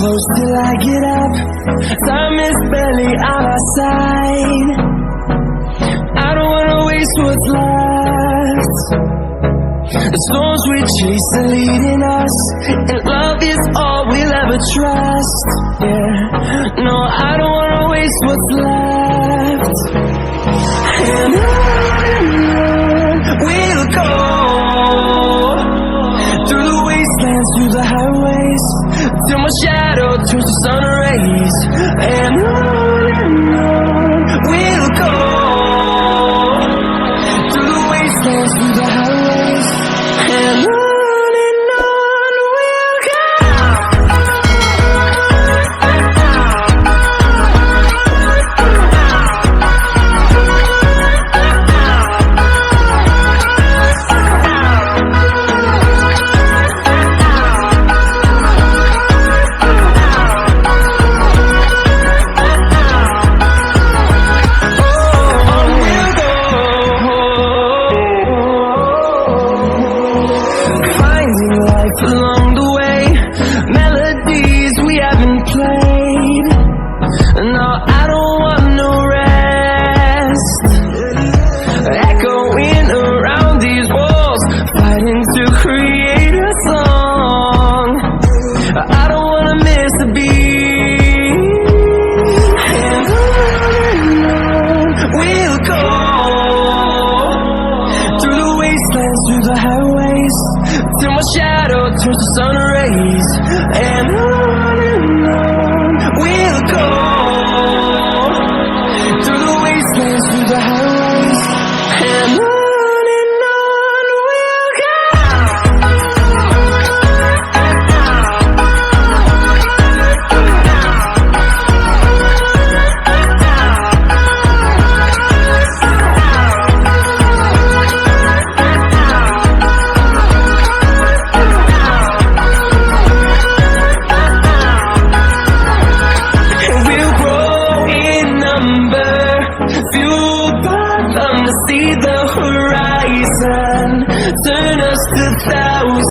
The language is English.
close till I get up. Time is barely on our side. I don't wanna waste what's left. The storms we chase are leading us, and love is all we'll ever trust. Yeah, no, I don't wanna waste what's left. And on we'll go, through the wastelands, through the highways, till my shadow turns to sun rays. And on we'll go, through the wastelands, through the highways, and on we'll go. Along the way, melodies we haven't played. No, I don't want no rest. Echoing around these walls, fighting to create a song. I don't wanna miss a beat. And on we'll go, through the wastelands, through the highways, till my shadow turns to sun rays. And on we'll go, through the wastelands, through the highways, and on we'll go. Fueled by them to see the horizon, turn us to thousands.